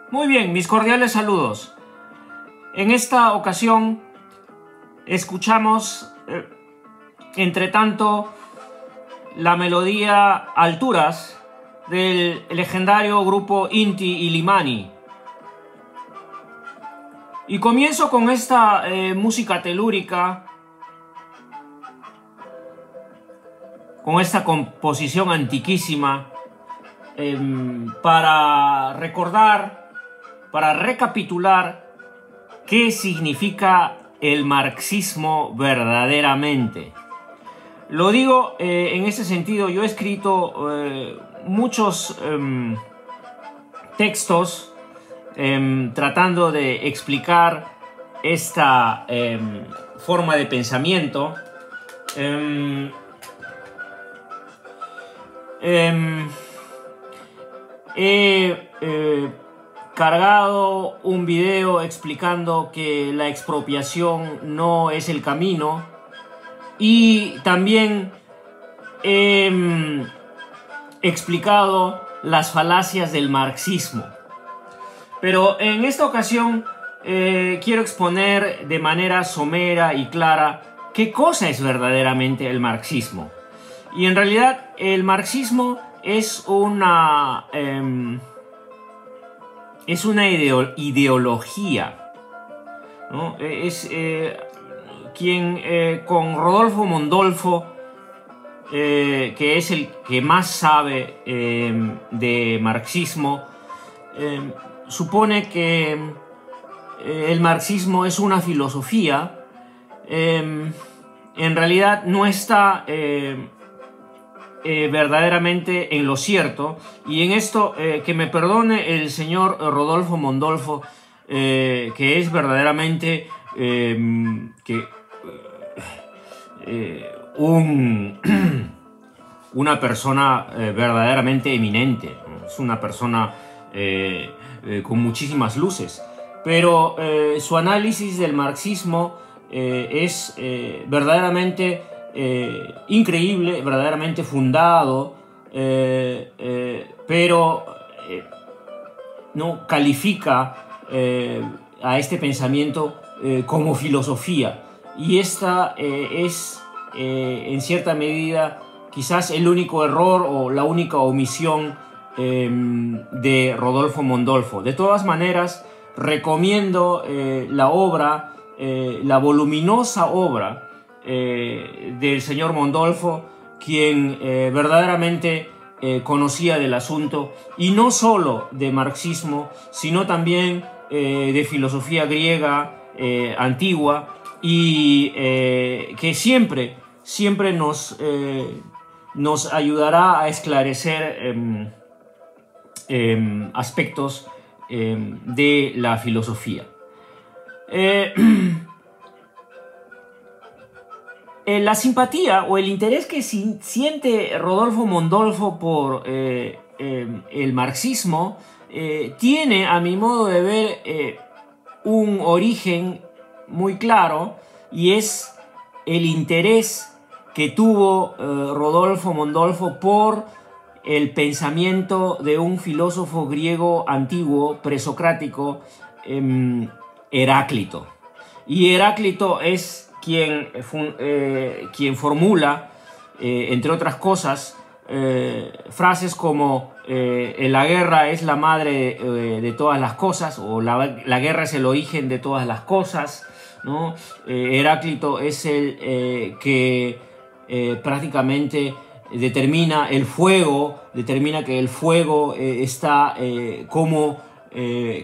Muy bien, mis cordiales saludos. En esta ocasión escuchamos, entre tanto, la melodía Alturas del legendario grupo Inti Illimani. Y comienzo con esta música telúrica, con esta composición antiquísima, para recordar, para recapitular qué significa el marxismo verdaderamente. Lo digo en ese sentido. Yo he escrito muchos textos tratando de explicar esta forma de pensamiento. He cargado un video explicando que la expropiación no es el camino, y también he explicado las falacias del marxismo. Pero en esta ocasión quiero exponer de manera somera y clara qué cosa es verdaderamente el marxismo. Y en realidad el marxismo es una ideología, ¿no? Es quien con Rodolfo Mondolfo, que es el que más sabe de marxismo, supone que el marxismo es una filosofía. En realidad no está verdaderamente en lo cierto, y en esto que me perdone el señor Rodolfo Mondolfo, que es verdaderamente una persona verdaderamente eminente, es una persona con muchísimas luces, pero su análisis del marxismo es verdaderamente increíble, verdaderamente fundado, pero no califica a este pensamiento como filosofía, y esta es en cierta medida quizás el único error o la única omisión de Rodolfo Mondolfo. De todas maneras, recomiendo la obra, la voluminosa obra del señor Mondolfo, quien verdaderamente conocía del asunto, y no solo de marxismo, sino también de filosofía griega antigua, y que siempre nos ayudará a esclarecer aspectos de la filosofía. La simpatía o el interés que siente Rodolfo Mondolfo por el marxismo tiene, a mi modo de ver, un origen muy claro, y es el interés que tuvo Rodolfo Mondolfo por el pensamiento de un filósofo griego antiguo, presocrático, Heráclito. Y Heráclito es quien formula, entre otras cosas, frases como la guerra es la madre de todas las cosas, o la guerra es el origen de todas las cosas, ¿no? Heráclito es el que prácticamente determina el fuego, determina que el fuego está como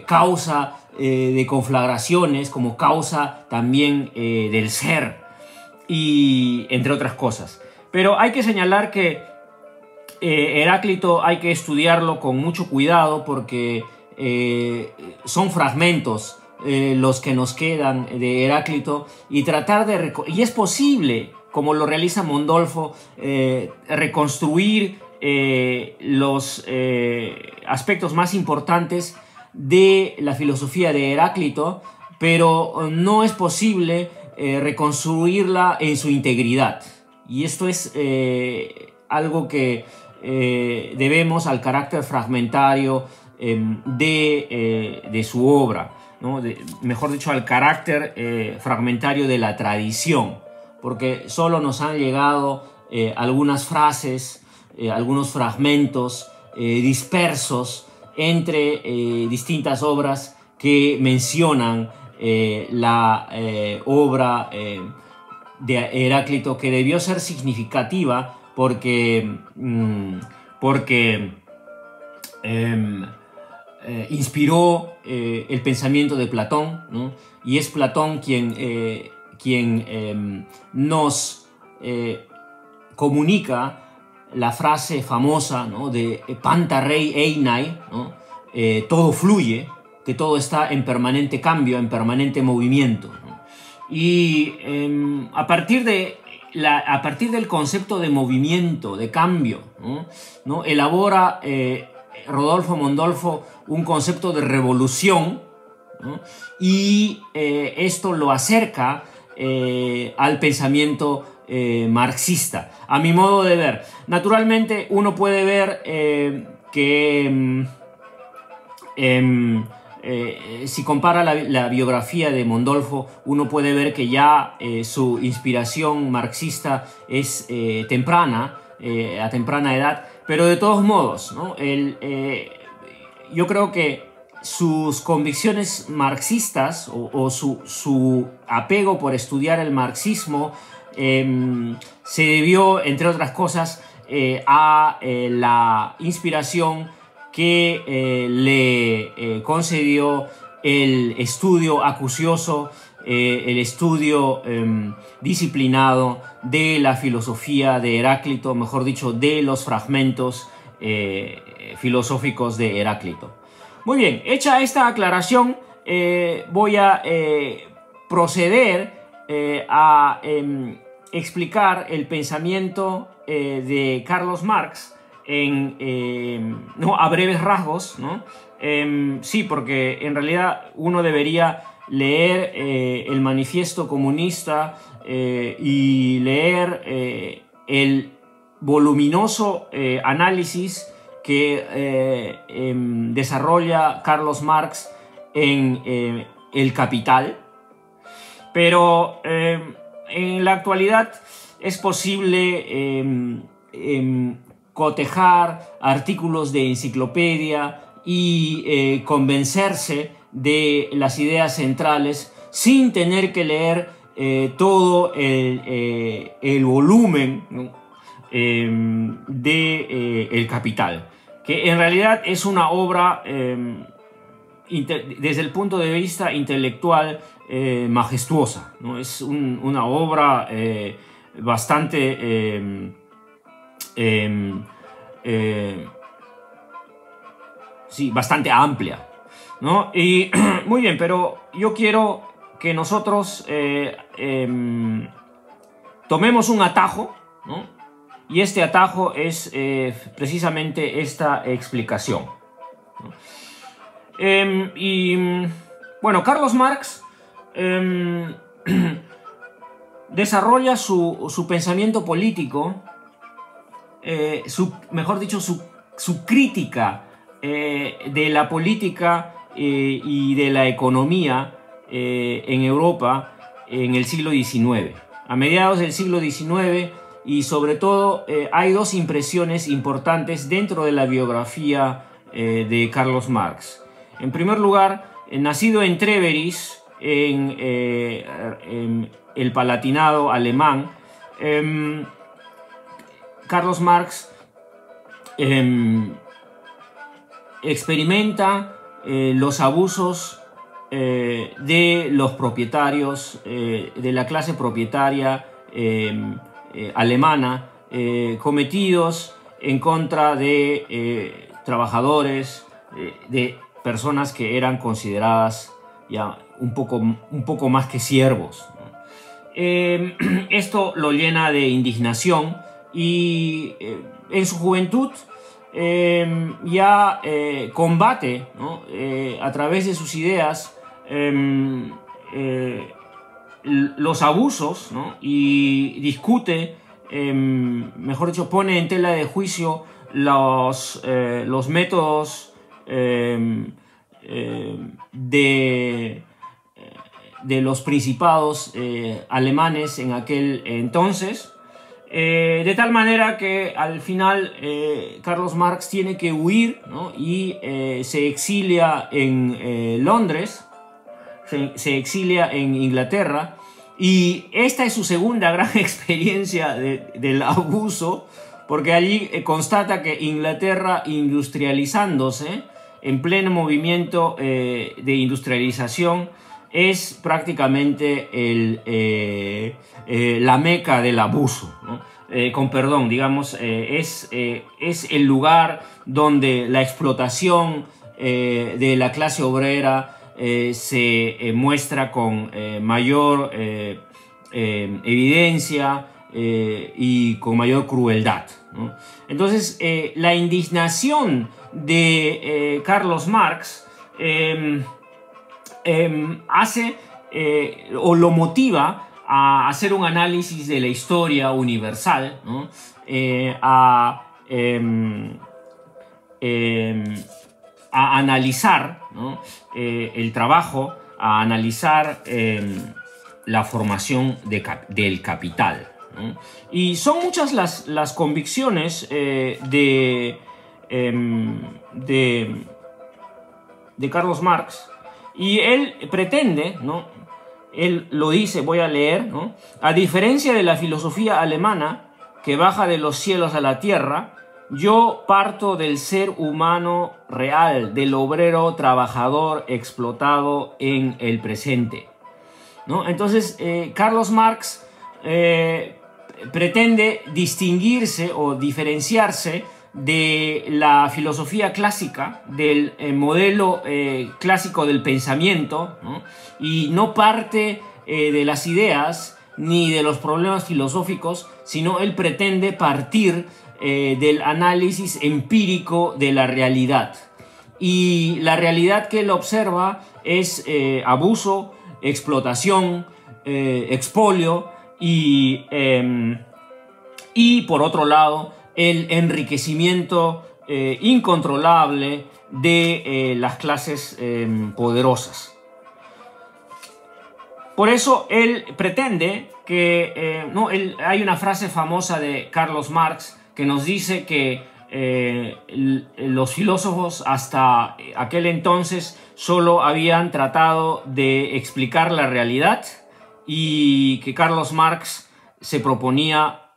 causa de conflagraciones, como causa también del ser, y entre otras cosas. Pero hay que señalar que Heráclito hay que estudiarlo con mucho cuidado porque son fragmentos los que nos quedan de Heráclito, y tratar de y es posible, como lo realiza Mondolfo, reconstruir los aspectos más importantes de la filosofía de Heráclito, pero no es posible reconstruirla en su integridad. Y esto es algo que debemos al carácter fragmentario de su obra, ¿no? Mejor dicho, al carácter fragmentario de la tradición, porque solo nos han llegado algunas frases, algunos fragmentos dispersos entre distintas obras que mencionan la obra de Heráclito, que debió ser significativa porque inspiró el pensamiento de Platón, ¿no? Y es Platón quien nos comunica la frase famosa, ¿no?, de Panta rei einai, ¿no? Todo fluye, que todo está en permanente cambio, en permanente movimiento, ¿no? Y a partir del concepto de movimiento, de cambio, ¿no? Elabora Rodolfo Mondolfo un concepto de revolución, ¿no? Y esto lo acerca al pensamiento marxista, a mi modo de ver. Naturalmente uno puede ver que si compara la biografía de Mondolfo, uno puede ver que ya su inspiración marxista es temprana, a temprana edad, pero de todos modos, ¿no? Yo creo que sus convicciones marxistas o su apego por estudiar el marxismo se debió, entre otras cosas, a la inspiración que le concedió el estudio acucioso, el estudio disciplinado de la filosofía de Heráclito, mejor dicho, de los fragmentos filosóficos de Heráclito. Muy bien, hecha esta aclaración, voy a proceder a explicar el pensamiento de Carlos Marx ¿no?, a breves rasgos, ¿no? Sí, porque en realidad uno debería leer el Manifiesto Comunista y leer el voluminoso análisis que desarrolla Carlos Marx en El Capital, pero en la actualidad es posible cotejar artículos de enciclopedia y convencerse de las ideas centrales sin tener que leer todo el volumen, ¿no?, de El Capital, que en realidad es una obra desde el punto de vista intelectual majestuosa, ¿no? Es una obra bastante sí, bastante amplia, ¿no? Y muy bien, pero yo quiero que nosotros tomemos un atajo, ¿no? Y este atajo es precisamente esta explicación, ¿no? Bueno, Carlos Marx desarrolla su pensamiento político, mejor dicho, su crítica de la política y de la economía en Europa en el siglo XIX. A mediados del siglo XIX, y sobre todo hay dos impresiones importantes dentro de la biografía de Carlos Marx. En primer lugar, nacido en Treveris, en el Palatinado alemán, Carlos Marx experimenta los abusos de los propietarios, de la clase propietaria alemana, cometidos en contra de trabajadores, de personas que eran consideradas ya un poco más que siervos, ¿no? Esto lo llena de indignación y en su juventud ya combate, ¿no? A través de sus ideas los abusos, ¿no? Y discute, mejor dicho, pone en tela de juicio los métodos de los principados alemanes en aquel entonces, de tal manera que al final Carlos Marx tiene que huir, ¿no? Y se exilia en Londres, se exilia en Inglaterra, y esta es su segunda gran experiencia del abuso, porque allí constata que Inglaterra, industrializándose en pleno movimiento de industrialización, es prácticamente la meca del abuso, ¿no? Con perdón, digamos, es el lugar donde la explotación de la clase obrera se muestra con mayor evidencia y con mayor crueldad, ¿no? Entonces, la indignación de Carlos Marx hace o lo motiva a hacer un análisis de la historia universal, ¿no? A analizar, ¿no? El trabajo, a analizar la formación del capital, ¿no? Y son muchas las convicciones de Carlos Marx. Y él pretende, ¿no? Él lo dice, voy a leer, ¿no? A diferencia de la filosofía alemana, que baja de los cielos a la tierra, yo parto del ser humano real, del obrero trabajador explotado en el presente, ¿no? Entonces, Carlos Marx pretende distinguirse o diferenciarse de la filosofía clásica, del modelo clásico del pensamiento, ¿no? Y no parte de las ideas ni de los problemas filosóficos, sino él pretende partir del análisis empírico de la realidad. Y la realidad que él observa es abuso, explotación, expolio y por otro lado, el enriquecimiento incontrolable de las clases poderosas. Por eso él pretende que... hay una frase famosa de Carlos Marx que nos dice que los filósofos hasta aquel entonces solo habían tratado de explicar la realidad y que Carlos Marx se proponía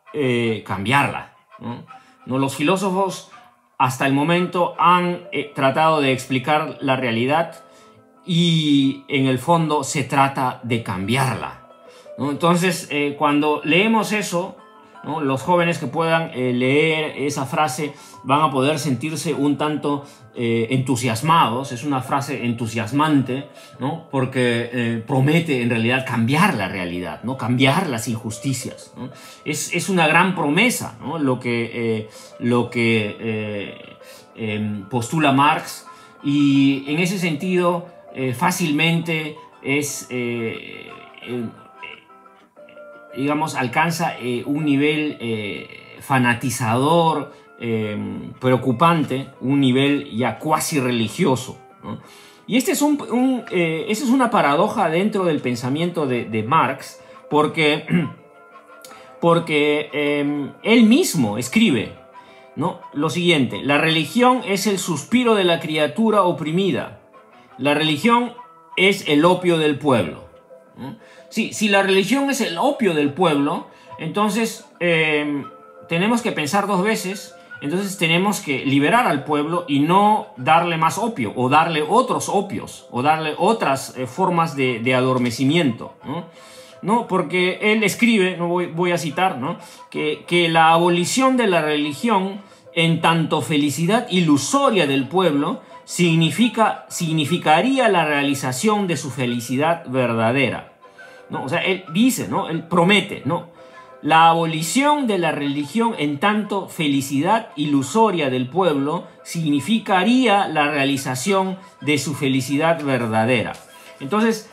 cambiarla, ¿no? Los filósofos hasta el momento han tratado de explicar la realidad y en el fondo se trata de cambiarla, ¿no? Entonces, cuando leemos eso, ¿no? Los jóvenes que puedan leer esa frase van a poder sentirse un tanto entusiasmados. Es una frase entusiasmante, ¿no? Porque promete en realidad cambiar la realidad, ¿no? Cambiar las injusticias, ¿no? Es una gran promesa, ¿no? Lo que postula Marx, y en ese sentido fácilmente es digamos, alcanza un nivel fanatizador, preocupante, un nivel ya cuasi religioso, ¿no? Y esa es una paradoja dentro del pensamiento de Marx, porque él mismo escribe, ¿no? Lo siguiente: la religión es el suspiro de la criatura oprimida, la religión es el opio del pueblo, ¿no? Sí, si la religión es el opio del pueblo, entonces tenemos que pensar dos veces. Entonces tenemos que liberar al pueblo y no darle más opio, o darle otros opios, o darle otras formas de adormecimiento, ¿no? ¿No? Porque él escribe, no voy a citar, ¿no? que la abolición de la religión, en tanto felicidad ilusoria del pueblo, significaría la realización de su felicidad verdadera, ¿no? O sea, él dice, ¿no? Él promete, ¿no? La abolición de la religión, en tanto felicidad ilusoria del pueblo, significaría la realización de su felicidad verdadera. Entonces,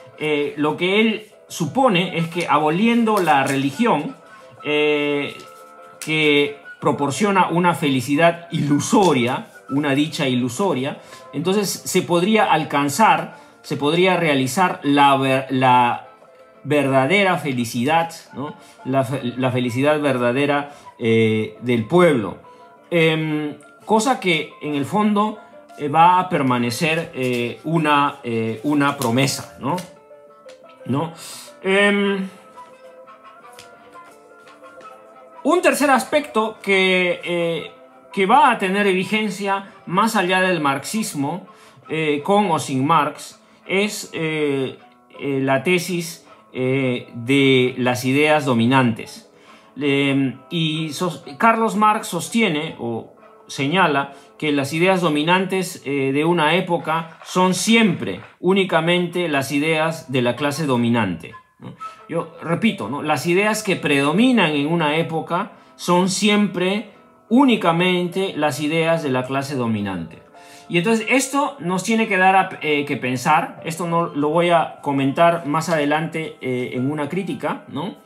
lo que él supone es que aboliendo la religión, que proporciona una felicidad ilusoria, una dicha ilusoria, entonces se podría alcanzar, se podría realizar la verdadera felicidad, ¿no? La felicidad verdadera del pueblo. Cosa que en el fondo va a permanecer una promesa, ¿no? Un tercer aspecto que va a tener vigencia más allá del marxismo, con o sin Marx, es la tesis de las ideas dominantes. Carlos Marx sostiene o señala que las ideas dominantes de una época son siempre únicamente las ideas de la clase dominante, ¿no? Yo repito, ¿no? Las ideas que predominan en una época son siempre únicamente las ideas de la clase dominante. Y entonces esto nos tiene que dar que pensar. Esto no lo voy a comentar más adelante en una crítica, ¿no?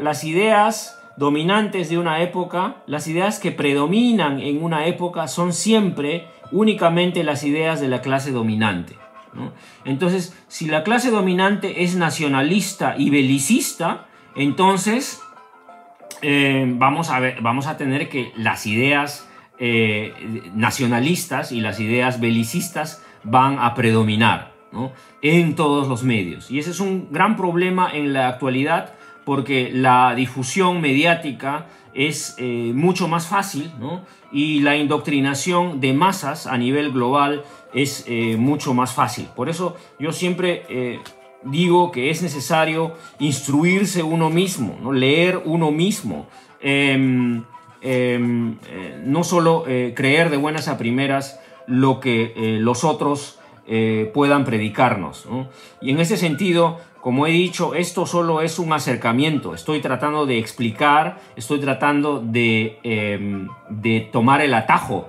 Las ideas dominantes de una época, las ideas que predominan en una época son siempre únicamente las ideas de la clase dominante, ¿no? Entonces, si la clase dominante es nacionalista y belicista, entonces vamos a tener que las ideas nacionalistas y las ideas belicistas van a predominar, ¿no? En todos los medios. Y ese es un gran problema en la actualidad, porque la difusión mediática es mucho más fácil, ¿no? Y la indoctrinación de masas a nivel global es mucho más fácil. Por eso yo siempre digo que es necesario instruirse uno mismo, ¿no? Leer uno mismo. No solo creer de buenas a primeras lo que los otros puedan predicarnos, ¿no? Y en ese sentido, como he dicho, esto solo es un acercamiento. Estoy tratando de explicar, estoy tratando de tomar el atajo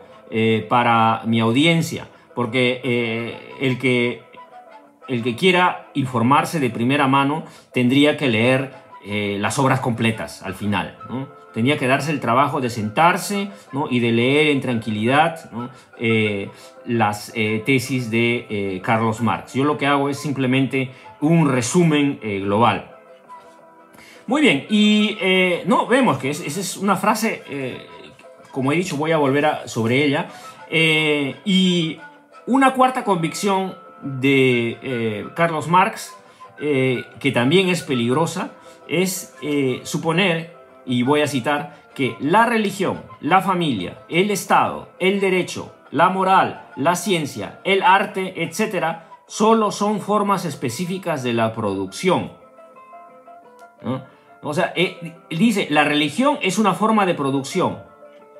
para mi audiencia, porque el que quiera informarse de primera mano tendría que leer las obras completas al final, ¿no? Tenía que darse el trabajo de sentarse, ¿no? Y de leer en tranquilidad, ¿no? Las tesis de Carlos Marx. Yo lo que hago es simplemente un resumen global. Muy bien, y no, vemos que esa es una frase, como he dicho, voy a volver sobre ella. Y una cuarta convicción de Carlos Marx, que también es peligrosa, es suponer, y voy a citar, que la religión, la familia, el Estado, el derecho, la moral, la ciencia, el arte, etc., solo son formas específicas de la producción, ¿no? O sea, dice, la religión es una forma de producción,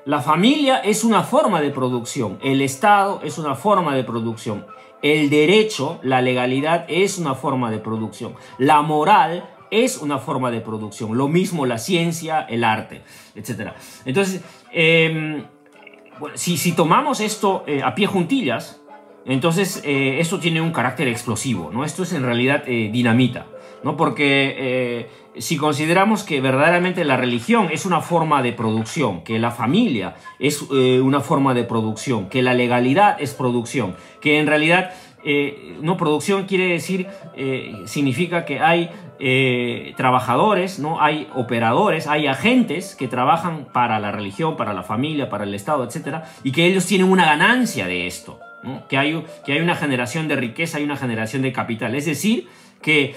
la familia es una forma de producción, el Estado es una forma de producción, el derecho, la legalidad es una forma de producción, la moral es una forma de producción, lo mismo la ciencia, el arte, etc. Entonces, bueno, si tomamos esto a pie juntillas, entonces esto tiene un carácter explosivo, ¿no? Esto es en realidad dinamita, ¿no? Porque si consideramos que verdaderamente la religión es una forma de producción, que la familia es una forma de producción, que la legalidad es producción, que en realidad no, producción quiere decir, significa que hay trabajadores, ¿no? Hay operadores, hay agentes que trabajan para la religión, para la familia, para el Estado, etc. Y que ellos tienen una ganancia de esto, ¿no? Que hay una generación de riqueza, hay una generación de capital. Es decir, que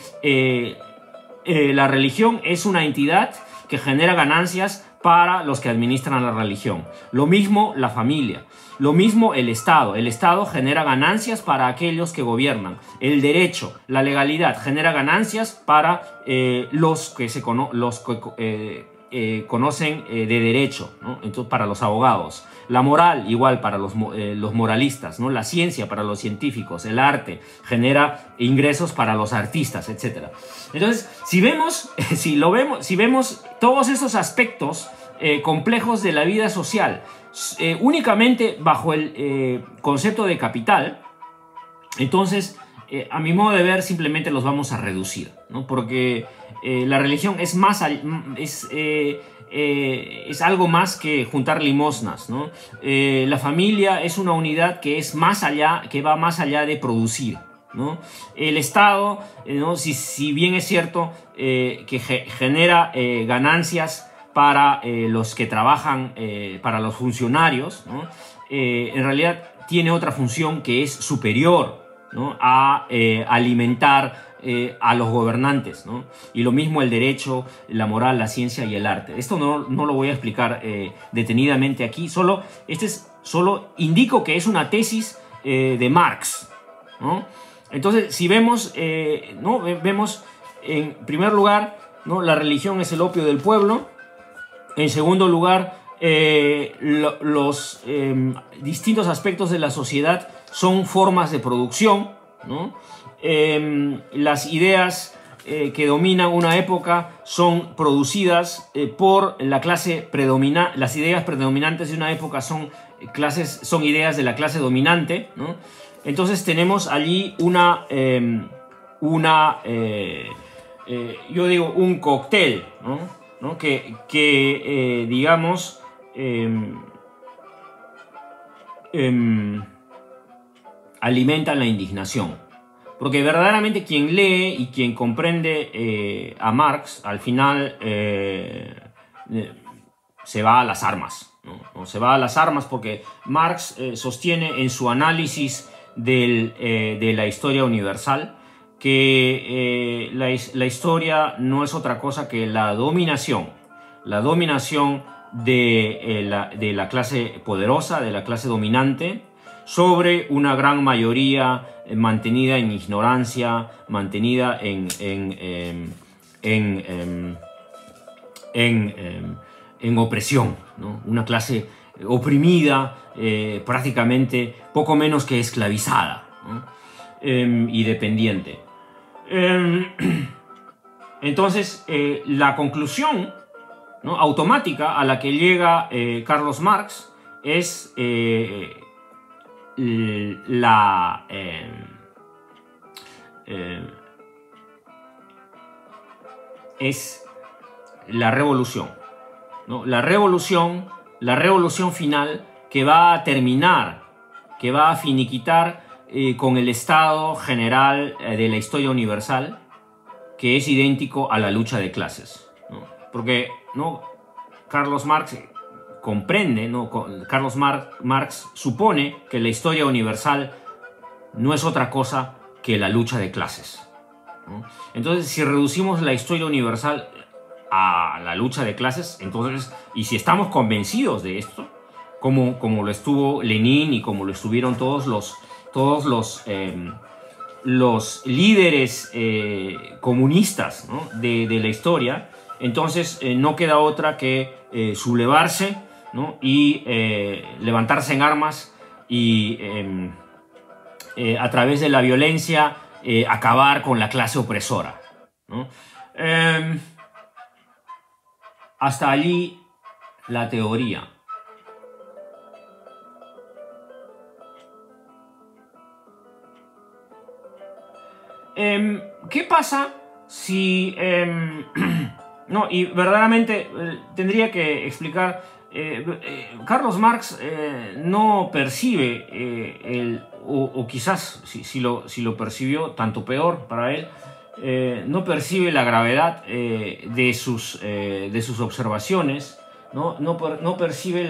la religión es una entidad que genera ganancias para los que administran la religión. Lo mismo la familia. Lo mismo el Estado. El Estado genera ganancias para aquellos que gobiernan. El derecho, la legalidad, genera ganancias para los que conocen de derecho, ¿no? Entonces, para los abogados. La moral, igual para los moralistas, ¿no? La ciencia para los científicos. El arte genera ingresos para los artistas, etc. Entonces, si vemos todos esos aspectos complejos de la vida social únicamente bajo el concepto de capital, entonces, a mi modo de ver, simplemente los vamos a reducir, ¿no? Porque la religión es algo más que juntar limosnas, ¿no? La familia es una unidad que va más allá de producir, ¿no? El Estado, ¿no? Si bien es cierto que genera ganancias para los que trabajan, para los funcionarios, ¿no? En realidad tiene otra función que es superior, ¿no? A alimentar a los gobernantes, ¿no? Y lo mismo el derecho, la moral, la ciencia y el arte. Esto no lo voy a explicar detenidamente aquí, solo indico que es una tesis de Marx, ¿no? Entonces, si vemos, ¿no? Vemos en primer lugar, ¿no? La religión es el opio del pueblo. En segundo lugar, los distintos aspectos de la sociedad son formas de producción, ¿no? Las ideas que dominan una época son producidas por la clase predominante. Las ideas predominantes de una época son ideas de la clase dominante, ¿no? Entonces tenemos allí yo digo, un cóctel, ¿no? Que digamos, alimenta la indignación. Porque verdaderamente quien lee y quien comprende a Marx, al final se va a las armas, ¿no? Se va a las armas porque Marx sostiene en su análisis de la historia universal que la historia no es otra cosa que la dominación de la clase poderosa, de la clase dominante, sobre una gran mayoría mantenida en ignorancia, mantenida en opresión, ¿no? Una clase oprimida, prácticamente poco menos que esclavizada, ¿no? Y dependiente. Entonces, la conclusión, ¿no? automática a la que llega Carlos Marx es la revolución, ¿no? La revolución final que va a terminar, que va a finiquitar con el estado general de la historia universal, que es idéntico a la lucha de clases, ¿no? Porque, ¿no? Carlos Marx comprende, ¿no? Carlos Marx supone que la historia universal no es otra cosa que la lucha de clases, ¿no? Entonces, si reducimos la historia universal a la lucha de clases, entonces, y si estamos convencidos de esto, como lo estuvo Lenin y como lo estuvieron todos los líderes comunistas, ¿no? de la historia, entonces no queda otra que sublevarse, ¿no? Y levantarse en armas y a través de la violencia acabar con la clase opresora, ¿no? Hasta allí la teoría. ¿Qué pasa si... no, y verdaderamente tendría que explicar... Carlos Marx no percibe, o quizás si lo percibió, tanto peor para él, no percibe la gravedad de sus observaciones, no percibe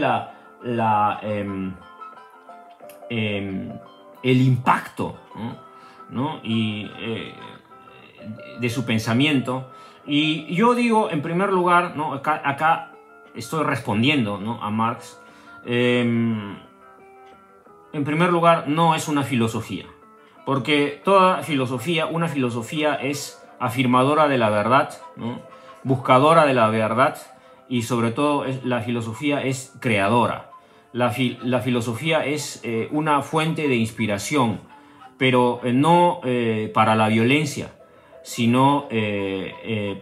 el impacto, ¿no? Y de su pensamiento. Y yo digo, en primer lugar, ¿no? Acá estoy respondiendo, ¿no?, a Marx. En primer lugar, no es una filosofía, porque toda filosofía, una filosofía es afirmadora de la verdad, ¿no?, buscadora de la verdad, y sobre todo la filosofía es creadora. La filosofía es una fuente de inspiración, pero no para la violencia, sino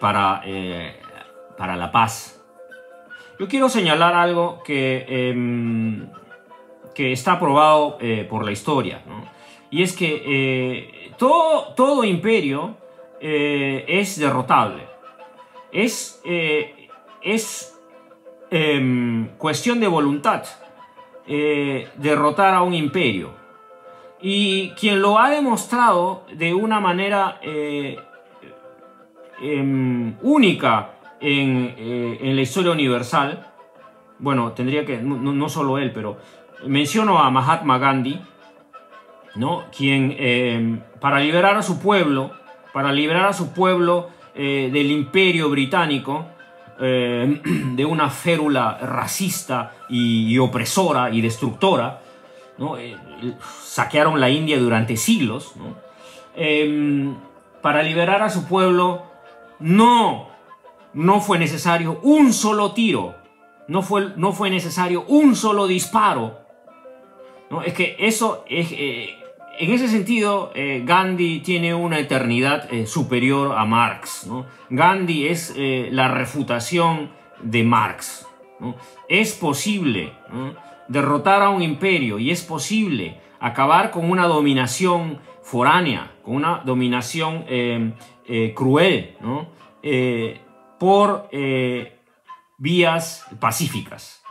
para la paz. Yo quiero señalar algo que está probado por la historia, ¿no? Y es que todo imperio es derrotable. Es cuestión de voluntad derrotar a un imperio. Y quien lo ha demostrado de una manera única en la historia universal, bueno, tendría que, no solo él, pero menciono a Mahatma Gandhi, ¿no?, quien para liberar a su pueblo del imperio británico, de una férula racista y opresora y destructora, ¿no?, saquearon la India durante siglos, ¿no?, para liberar a su pueblo no fue necesario un solo tiro, no fue necesario un solo disparo, ¿no? Es que eso es, en ese sentido, Gandhi tiene una eternidad superior a Marx, ¿no? Gandhi es la refutación de Marx, ¿no? Es posible, ¿no?, derrotar a un imperio, y es posible acabar con una dominación foránea, con una dominación cruel, ¿no?, por vías pacíficas,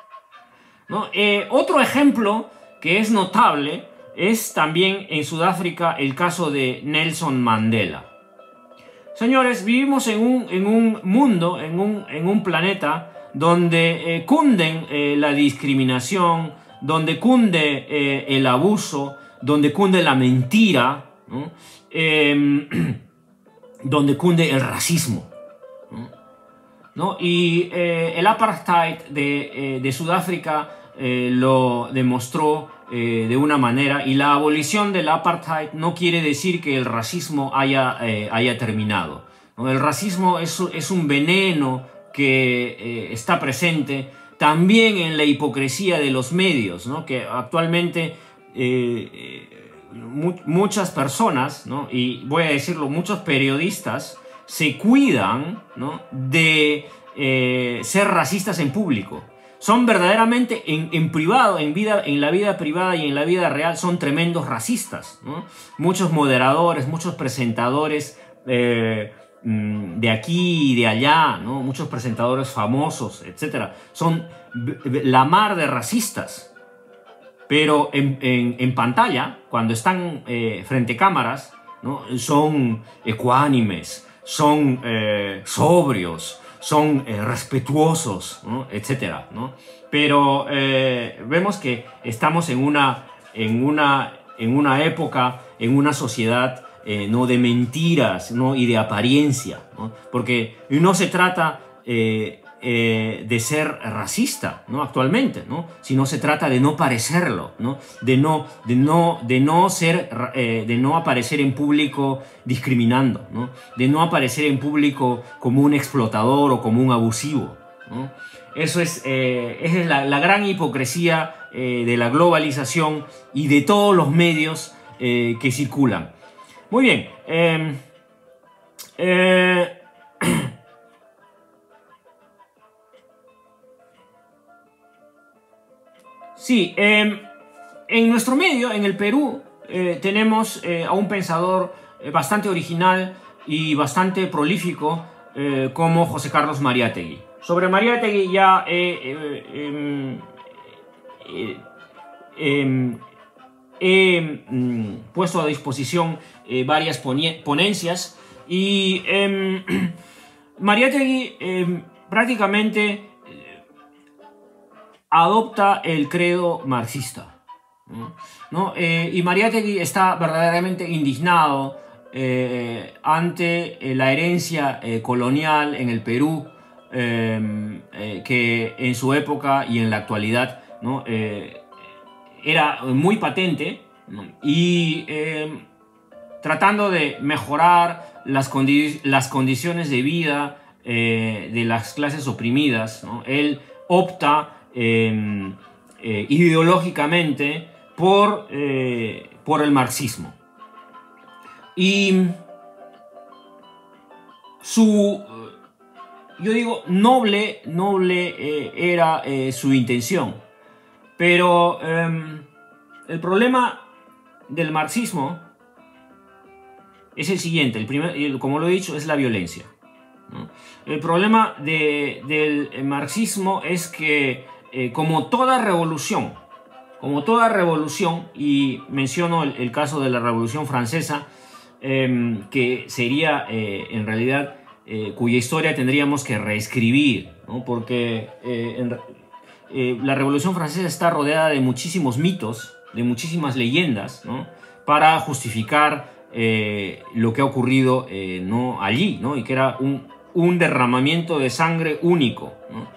¿no? Otro ejemplo que es notable es también en Sudáfrica el caso de Nelson Mandela. Señores, vivimos en un mundo, en un planeta donde cunden la discriminación, donde cunde el abuso, donde cunde la mentira, ¿no?, donde cunde el racismo, ¿no? Y el apartheid de Sudáfrica lo demostró de una manera, y la abolición del apartheid no quiere decir que el racismo haya terminado, ¿no? El racismo es un veneno que está presente también en la hipocresía de los medios, ¿no?, que actualmente muchas personas, ¿no?, y voy a decirlo, muchos periodistas se cuidan, ¿no?, de ser racistas en público. Son verdaderamente en privado, en la vida privada y en la vida real, son tremendos racistas, ¿no? Muchos moderadores, muchos presentadores de aquí y de allá, ¿no?, muchos presentadores famosos, etcétera, son la mar de racistas. Pero en pantalla, cuando están frente a cámaras, ¿no?, son ecuánimes, son sobrios, son respetuosos, ¿no?, etcétera, ¿no? Pero vemos que estamos en una época, en una sociedad no de mentiras, ¿no?, y de apariencia, ¿no? Porque no se trata de ser racista, ¿no?, actualmente, ¿no?, sino se trata de no parecerlo, ¿no?, de no aparecer en público discriminando, ¿no?, de no aparecer en público como un explotador o como un abusivo, ¿no? Esa es la gran hipocresía de la globalización y de todos los medios que circulan. Muy bien. Sí, en nuestro medio, en el Perú, tenemos a un pensador bastante original y bastante prolífico como José Carlos Mariátegui. Sobre Mariátegui ya he puesto a disposición varias ponencias, y Mariátegui prácticamente adopta el credo marxista, ¿no? Y Mariátegui está verdaderamente indignado ante la herencia colonial en el Perú, que en su época y en la actualidad, ¿no? Era muy patente, ¿no? Y tratando de mejorar las condiciones de vida de las clases oprimidas, ¿no? Él opta ideológicamente por el marxismo. Y yo digo, noble era su intención. Pero el problema del marxismo es el siguiente. Como lo he dicho, es la violencia, ¿no? El problema del marxismo es que, como toda revolución, y menciono el caso de la Revolución Francesa, que sería en realidad cuya historia tendríamos que reescribir, ¿no? Porque la Revolución Francesa está rodeada de muchísimos mitos, de muchísimas leyendas, ¿no? Para justificar lo que ha ocurrido, ¿no? allí, ¿no? Y que era un derramamiento de sangre único, ¿no?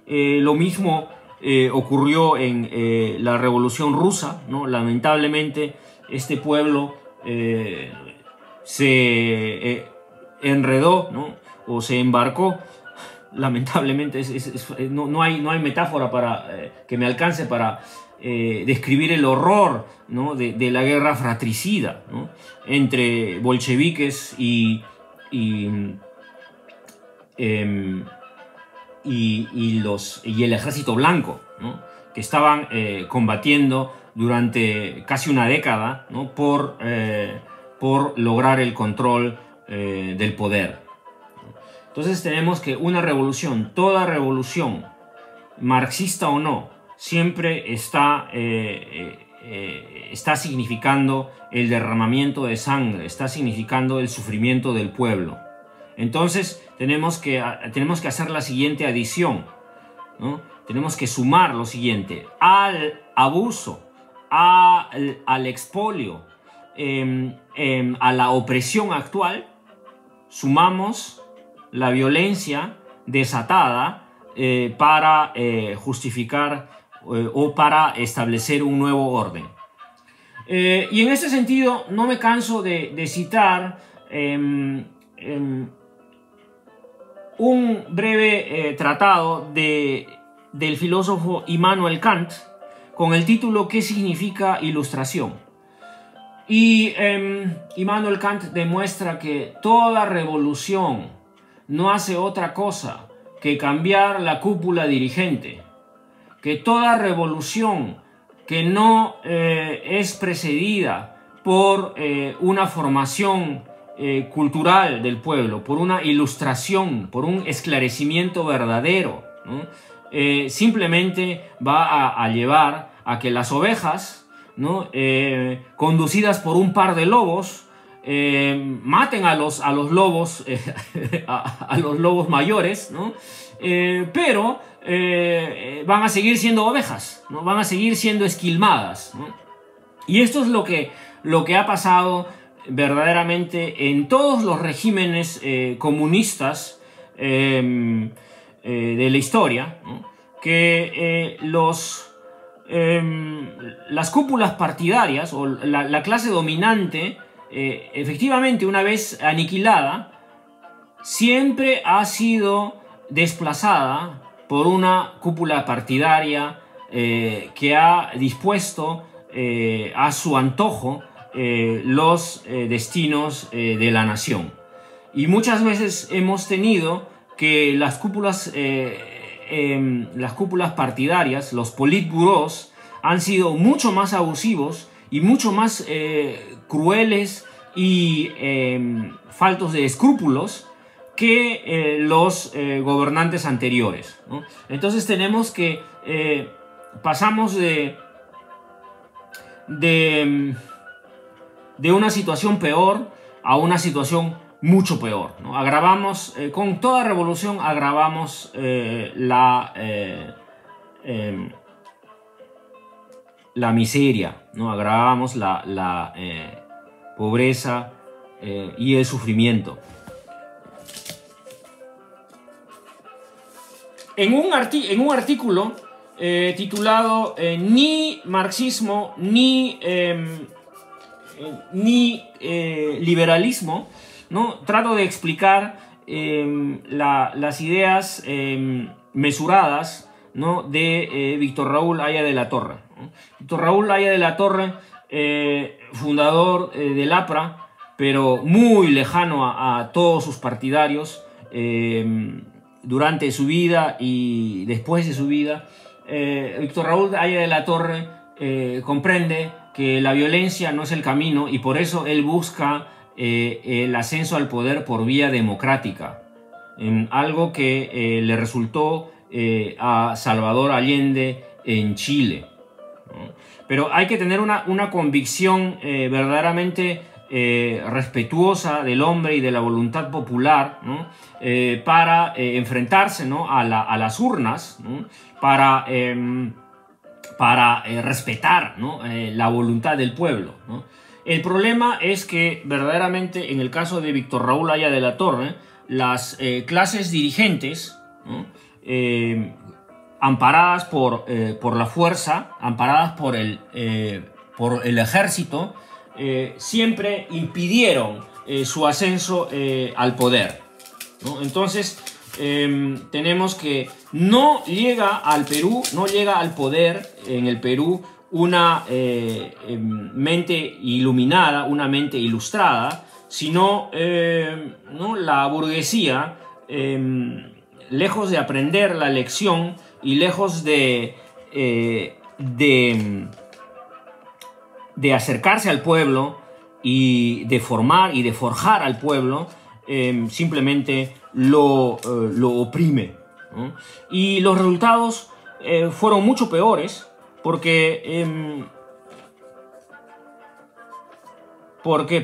Lo mismo ocurrió en la Revolución Rusa, ¿no? Lamentablemente este pueblo se enredó, ¿no? O se embarcó. Lamentablemente no hay metáfora que me alcance para describir el horror, ¿no? de la guerra fratricida, ¿no? entre bolcheviques y el ejército blanco, ¿no? que estaban combatiendo durante casi una década, ¿no? por lograr el control del poder. Entonces tenemos que una revolución, toda revolución, marxista o no, siempre está significando el derramamiento de sangre, está significando el sufrimiento del pueblo. Entonces tenemos que hacer la siguiente adición, ¿no? Tenemos que sumar lo siguiente: al abuso, al expolio, a la opresión actual, sumamos la violencia desatada para justificar o para establecer un nuevo orden. Y en ese sentido no me canso de citar un breve tratado del filósofo Immanuel Kant con el título ¿Qué significa ilustración? Y Immanuel Kant demuestra que toda revolución no hace otra cosa que cambiar la cúpula dirigente, que toda revolución que no es precedida por una formación cultural del pueblo, por una ilustración, por un esclarecimiento verdadero, ¿no? Simplemente va a llevar a que las ovejas, ¿no? Conducidas por un par de lobos, maten a los lobos, a los lobos mayores, ¿no? Pero van a seguir siendo ovejas, ¿no? Van a seguir siendo esquilmadas, ¿no? Y esto es lo que ha pasado verdaderamente en todos los regímenes comunistas de la historia, ¿no? Que las cúpulas partidarias o la clase dominante, efectivamente, una vez aniquilada, siempre ha sido desplazada por una cúpula partidaria que ha dispuesto a su antojo los destinos de la nación. Y muchas veces hemos tenido que las cúpulas partidarias, los politburos, han sido mucho más abusivos y mucho más crueles y faltos de escrúpulos que los gobernantes anteriores, ¿no? Entonces tenemos que pasamos de una situación peor a una situación mucho peor, ¿no? Agravamos, con toda revolución agravamos la miseria, ¿no? Agravamos la pobreza y el sufrimiento. en un artículo titulado Ni marxismo ni liberalismo, ¿no? Trato de explicar las ideas mesuradas, ¿no? de Víctor Raúl Haya de la Torre, ¿no? Víctor Raúl Haya de la Torre, fundador del APRA, pero muy lejano a todos sus partidarios durante su vida y después de su vida. Víctor Raúl Haya de la Torre comprende que la violencia no es el camino y por eso él busca el ascenso al poder por vía democrática, algo que le resultó a Salvador Allende en Chile, ¿no? Pero hay que tener una convicción verdaderamente respetuosa del hombre y de la voluntad popular, ¿no? Para enfrentarse, ¿no? a las urnas, ¿no? para respetar, ¿no? La voluntad del pueblo, ¿no? El problema es que verdaderamente en el caso de Víctor Raúl Haya de la Torre, las clases dirigentes, ¿no? Amparadas por la fuerza, amparadas por el ejército, siempre impidieron su ascenso al poder, ¿no? Entonces tenemos que no llega al Perú, no llega al poder en el Perú una mente iluminada, una mente ilustrada, sino ¿no? la burguesía, lejos de aprender la lección y lejos de acercarse al pueblo y de formar y de forjar al pueblo, simplemente lo oprime, ¿no? Y los resultados fueron mucho peores porque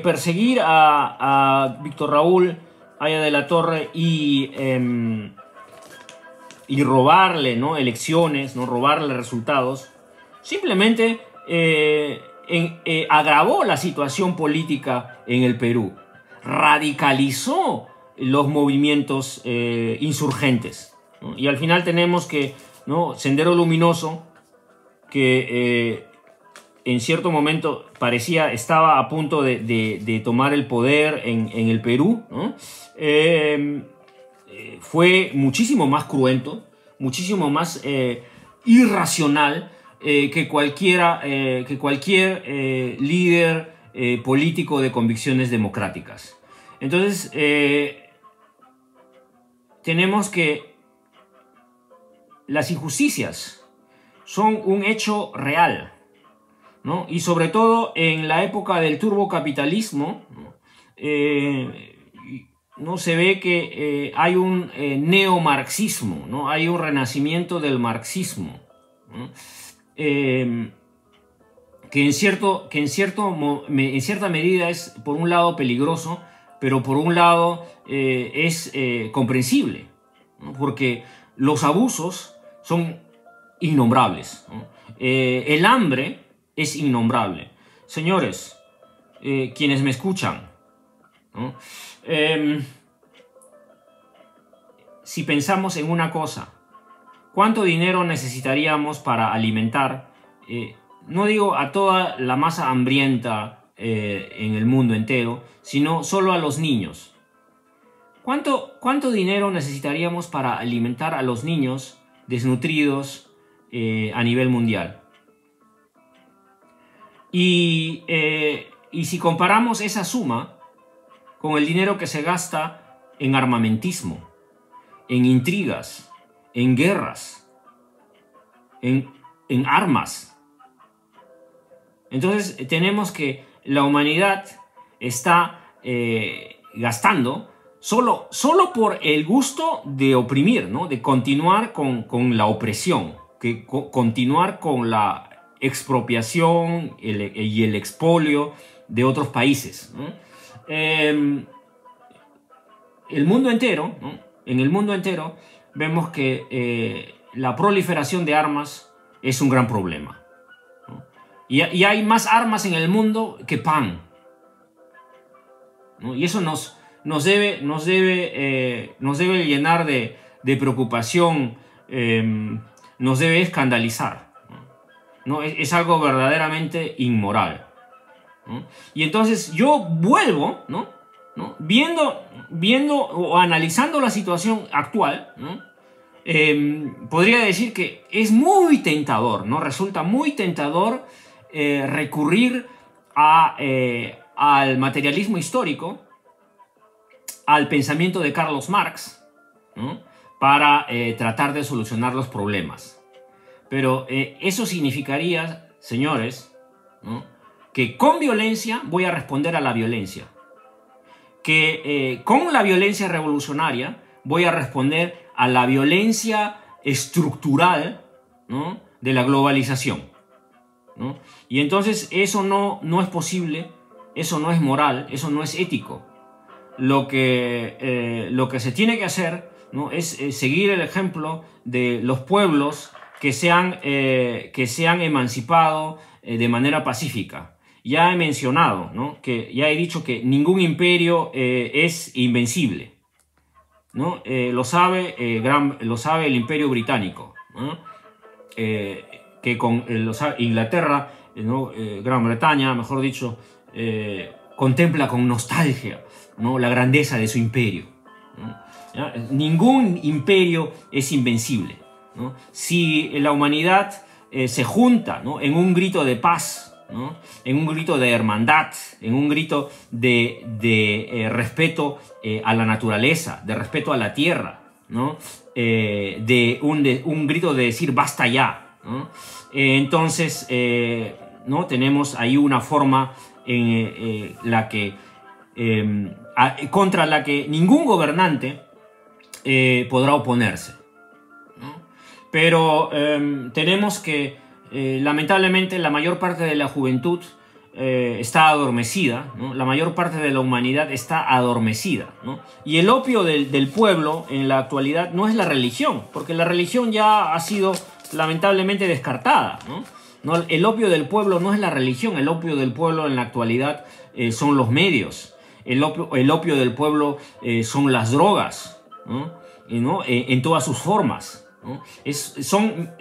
perseguir a Víctor Raúl Haya de la Torre y robarle, ¿no? elecciones, ¿no? robarle resultados, simplemente agravó la situación política en el Perú, radicalizó los movimientos insurgentes, ¿no? Y al final tenemos que, ¿no? Sendero Luminoso, que en cierto momento estaba a punto de tomar el poder en el Perú, ¿no? Fue muchísimo más cruento, muchísimo más irracional que cualquier líder político de convicciones democráticas. Entonces, tenemos que las injusticias son un hecho real, ¿no? Y sobre todo en la época del turbocapitalismo, ¿no? ¿No? Se ve que hay un neomarxismo, ¿no? Hay un renacimiento del marxismo, ¿no? Que en cierta medida es por un lado peligroso, pero por un lado es comprensible, ¿no? Porque los abusos son innombrables, ¿no? El hambre es innombrable. Señores, quienes me escuchan, ¿no? Si pensamos en una cosa, ¿cuánto dinero necesitaríamos para alimentar, no digo a toda la masa hambrienta en el mundo entero, sino solo a los niños? ¿Cuánto dinero necesitaríamos para alimentar a los niños desnutridos a nivel mundial? Y si comparamos esa suma con el dinero que se gasta en armamentismo, en intrigas, en guerras, en armas, entonces tenemos que la humanidad está gastando solo por el gusto de oprimir, ¿no? De continuar con la opresión, continuar con la expropiación y el expolio de otros países, ¿no? El mundo entero, ¿no? En el mundo entero vemos que la proliferación de armas es un gran problema, ¿no? Y hay más armas en el mundo que pan, ¿no? Y eso nos debe llenar de preocupación nos debe escandalizar, ¿no? Es algo verdaderamente inmoral, ¿no? Y entonces yo vuelvo, ¿no? Viendo o analizando la situación actual, ¿no? Podría decir que es muy tentador, ¿no? Resulta muy tentador recurrir al materialismo histórico, al pensamiento de Carlos Marx, ¿no? Para tratar de solucionar los problemas. Pero eso significaría, señores, ¿no? Que con violencia voy a responder a la violencia. Que con la violencia revolucionaria voy a responder a la violencia estructural, ¿no? De la globalización, ¿no? Y entonces eso no es posible, eso no es moral, eso no es ético. Lo que se tiene que hacer, ¿no? Es seguir el ejemplo de los pueblos que se han emancipado de manera pacífica. Ya he mencionado, ¿no? Ya he dicho que ningún imperio es invencible, ¿no? Lo sabe el Imperio Británico, ¿no? Que con Inglaterra, ¿no? Gran Bretaña, mejor dicho, contempla con nostalgia, ¿no? La grandeza de su imperio, ¿no? ¿Ya? Ningún imperio es invencible, ¿no? Si la humanidad se junta, ¿no? En un grito de paz, ¿no? En un grito de hermandad, en un grito de respeto a la naturaleza, de respeto a la tierra, ¿no? Un grito de decir basta ya, ¿no? Entonces, ¿no? Tenemos ahí una forma en la que, contra la que ningún gobernante podrá oponerse, ¿no? Pero tenemos que lamentablemente la mayor parte de la juventud está adormecida, ¿no? La mayor parte de la humanidad está adormecida, ¿no? Y el opio del pueblo en la actualidad no es la religión, porque la religión ya ha sido lamentablemente descartada, ¿no? El opio del pueblo no es la religión, el opio del pueblo en la actualidad son los medios, el opio del pueblo son las drogas, ¿no? En todas sus formas, ¿no? Son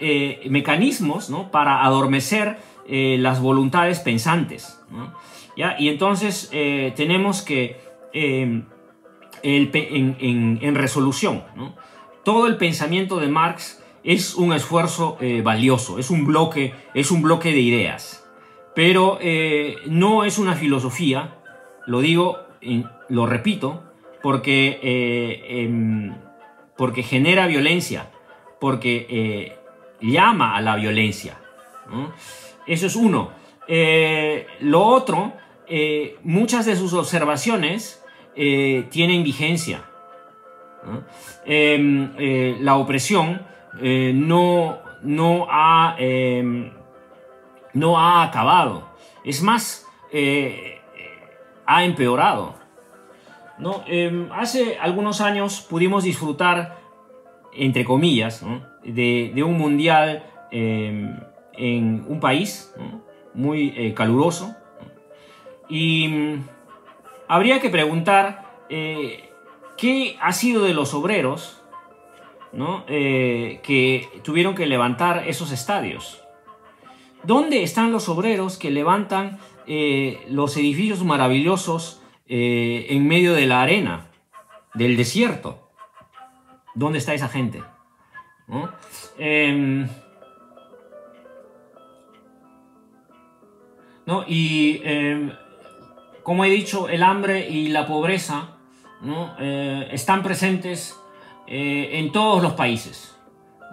mecanismos, ¿no? Para adormecer las voluntades pensantes, ¿no? ¿Ya? Y entonces tenemos que, en resolución, ¿no? Todo el pensamiento de Marx es un esfuerzo valioso, es un bloque de ideas, pero no es una filosofía, lo digo, lo repito, porque genera violencia, porque llama a la violencia, ¿no? Eso es uno. Lo otro, muchas de sus observaciones tienen vigencia, ¿no? La opresión no ha acabado. Es más, ha empeorado, ¿no? Hace algunos años pudimos disfrutar, entre comillas, ¿no? de un mundial en un país, ¿no? Muy caluroso, ¿no? Y habría que preguntar qué ha sido de los obreros, ¿no? Que tuvieron que levantar esos estadios. ¿Dónde están los obreros que levantan los edificios maravillosos en medio de la arena, del desierto? ¿Dónde está esa gente? ¿No? ¿No? Y como he dicho, el hambre y la pobreza, ¿no? Están presentes en todos los países,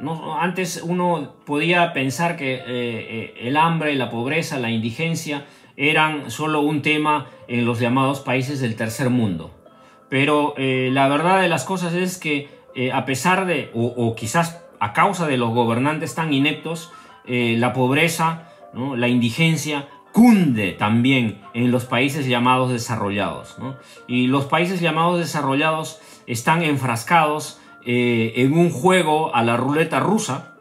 ¿no? Antes uno podía pensar que el hambre, la pobreza, la indigencia eran solo un tema en los llamados países del tercer mundo. Pero la verdad de las cosas es que a pesar de, o quizás a causa de los gobernantes tan ineptos, la pobreza, ¿no? La indigencia cunde también en los países llamados desarrollados, ¿no? Y los países llamados desarrollados están enfrascados en un juego a la ruleta rusa,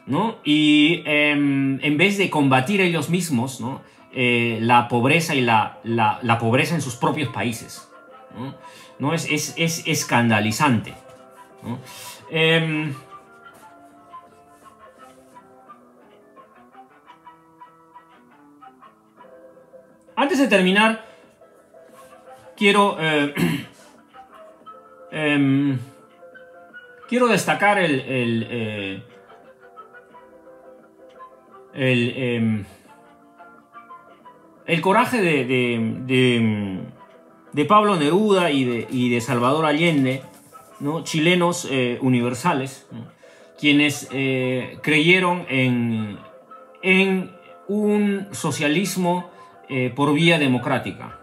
¿no? Y en vez de combatir ellos mismos, ¿no? La pobreza y la pobreza en sus propios países, ¿no? Es escandalizante, ¿no? Antes de terminar, quiero destacar el coraje de Pablo Neruda y de Salvador Allende, ¿no? Chilenos universales, ¿no? Quienes creyeron en un socialismo por vía democrática,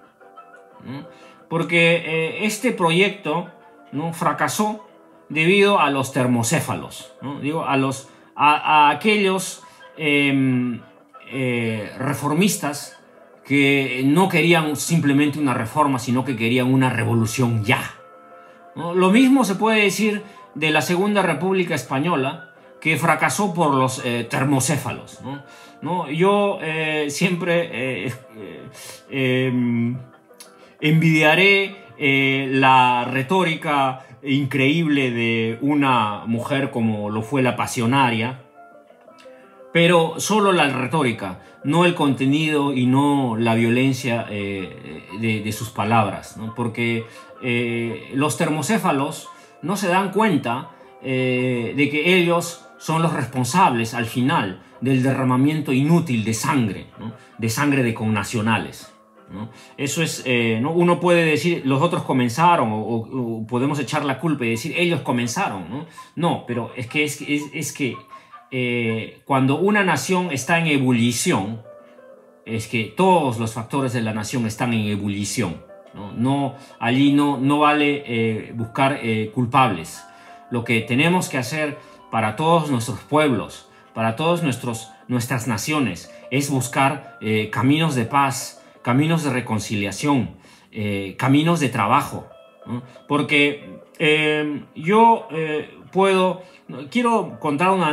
¿no? Porque este proyecto, ¿no?, fracasó debido a los termocéfalos, ¿no? Digo, a aquellos reformistas que no querían simplemente una reforma, sino que querían una revolución ya, ¿no? Lo mismo se puede decir de la Segunda República Española, que fracasó por los termocéfalos, ¿no? Yo siempre envidiaré la retórica increíble de una mujer como lo fue la Pasionaria, pero solo la retórica, no el contenido y no la violencia de sus palabras, ¿no? Porque los termocéfalos no se dan cuenta de que ellos son los responsables al final del derramamiento inútil de sangre, ¿no? De sangre de connacionales, ¿no? Eso es, ¿no? Uno puede decir, los otros comenzaron, o podemos echar la culpa y decir, ellos comenzaron, ¿no? No, pero es que cuando una nación está en ebullición, es que todos los factores de la nación están en ebullición, ¿no? Allí no vale buscar culpables. Lo que tenemos que hacer para todos nuestros pueblos, para todas nuestras naciones, es buscar caminos de paz, caminos de reconciliación, caminos de trabajo, ¿no? Porque quiero contar una